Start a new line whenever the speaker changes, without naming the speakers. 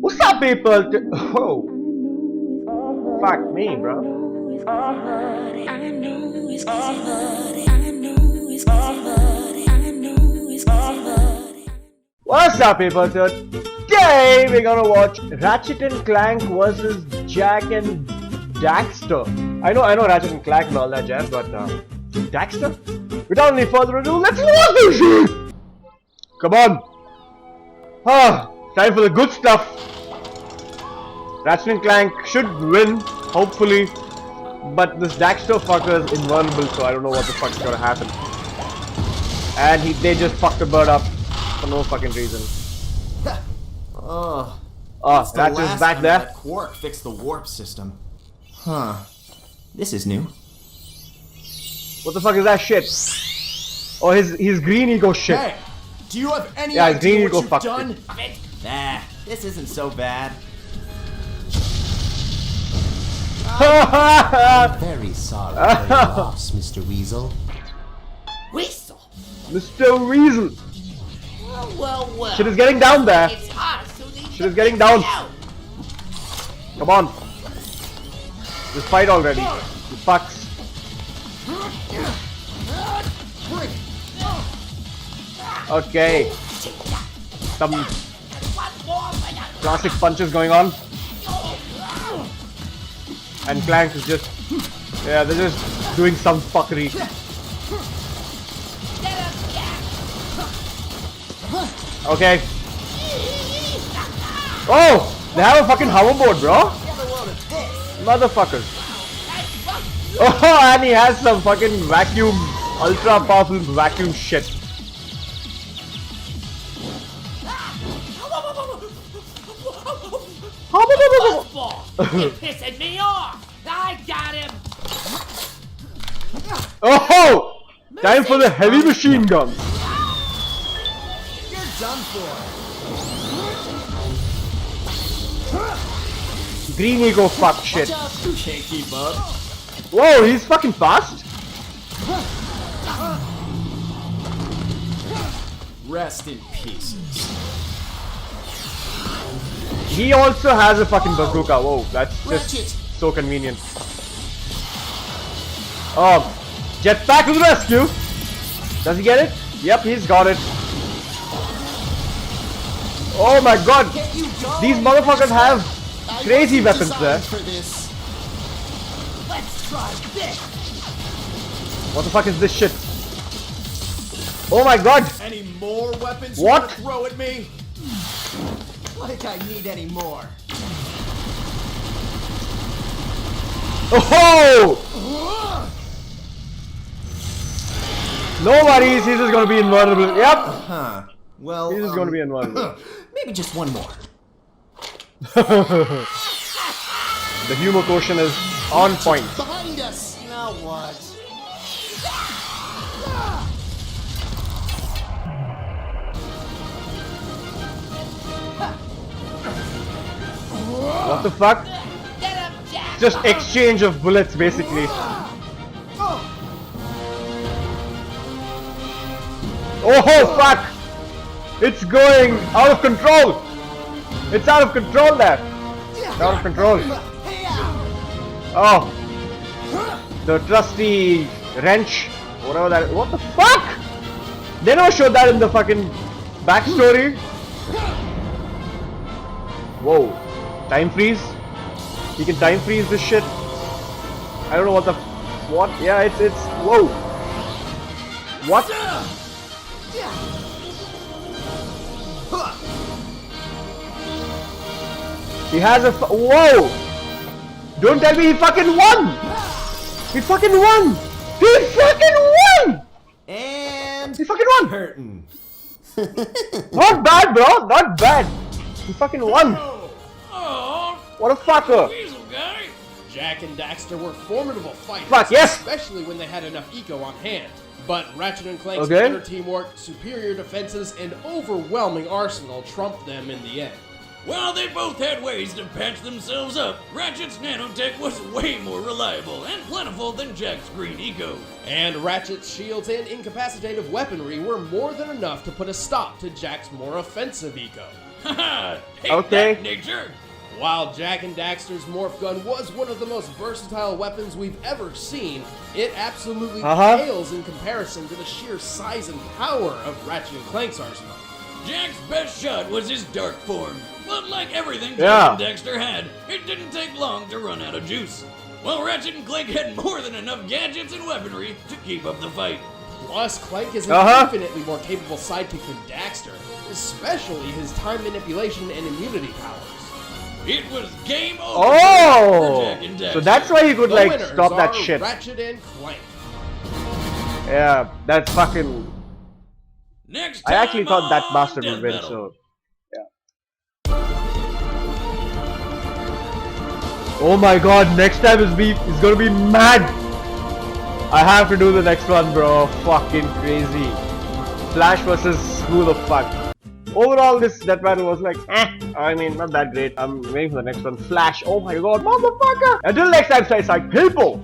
What's up, people? Oh, fuck me, bro. What's up, people? So today we're gonna watch Ratchet and Clank versus Jak and Daxter. I know Ratchet and Clank and all that jazz, but Daxter? Without any further ado, let's watch this shit! Come on! Time for the good stuff. Ratchet and Clank should win, hopefully, but this Daxter fucker is invulnerable, so I don't know what the fuck's gonna happen. And they just fucked the bird up for no fucking reason. Ratchet's back there.
That Quark fixed the warp system. Huh. This is new.
What the fuck is that shit? Oh, his green ego shit.
Hey, do you have any
his green
idea
ego
what you've done?
Nah,
This isn't so bad.
I'm very sorry for your loss, Mr. Weasel.
Weasel?
Mr. Weasel.
Well.
Shit is getting down there.
It's hard, so
Shit is getting down. Come on. Just fight already. You fucks. Okay. Some classic punches going on. And Clank is just... yeah, they're just doing some fuckery. Okay. Oh! They have a fucking hoverboard, bro! Motherfuckers. Oh, and he has some fucking vacuum, ultra powerful vacuum shit.
You're pissing me off! I got him!
Oh! Time for the heavy machine gun.
You're done for.
Green ego fuck shit.
You can't keep up.
Whoa, he's fucking fast.
Rest in pieces.
He also has a fucking bazooka. Whoa, that's just so convenient. Oh, jetpack to the rescue. Does he get it? Yep, he's got it. Oh my god, these motherfuckers have crazy weapons there.
Let's try this!
What the fuck is this shit? Oh my god!
Any more weapons
What?
you want to throw at me? Like I need any more.
Oh! No worries, he's just gonna be invulnerable. Yep!
Huh. Well,
He's just gonna be invulnerable.
maybe just one more.
The humor quotient is on point.
Behind us. Now what?
What the fuck?
Get him, Jack!
Just exchange of bullets, basically. Oh fuck! It's going out of control! It's out of control there! Out of control. Oh! The trusty wrench. Whatever that is. What the fuck? They don't show that in the fucking backstory. Whoa. Time freeze? He can time freeze this shit? I don't know what the... what? Yeah, it's... whoa! What? He has a... whoa! Don't tell me he fucking won! He fucking won! He fucking won!
And
He fucking won!
curtain.
Not bad, bro! Not bad! He fucking won! What a fucker!
Weasel guy. Jak and Daxter were formidable fighters,
Fuck, yes!
especially when they had enough eco on hand. But Ratchet and Clank's
Okay.
better teamwork, superior defenses, and overwhelming arsenal trumped them in the end.
While they both had ways to patch themselves up, Ratchet's nanotech was way more reliable and plentiful than Jak's green ego.
And Ratchet's shields and incapacitative weaponry were more than enough to put a stop to Jak's more offensive eco.
Haha, take
Okay.
that, nature!
While Jak and Daxter's morph gun was one of the most versatile weapons we've ever seen, it absolutely pales in comparison to the sheer size and power of Ratchet and Clank's arsenal.
Jak's best shot was his dark form, but like everything
Yeah.
Jak and Daxter had, it didn't take long to run out of juice. While Ratchet and Clank had more than enough gadgets and weaponry to keep up the fight.
Plus, Clank is an infinitely more capable sidekick than Daxter, especially his time manipulation and immunity powers.
It was game over for Jak and Daxter.
So that's why he could
The
like
winners
stop that
are
shit.
Ratchet and Clank.
Yeah, that's fucking.
Next
I actually
time
thought that
on
bastard
Death
would win,
Battle.
so yeah. Oh my god, next time is gonna be mad. I have to do the next one, bro. Fucking crazy. Flash versus who the fuck? Overall, this Death Battle was like, I mean, not that great. I'm waiting for the next one. Flash, oh my god, motherfucker! Until next time, stay psyched, people!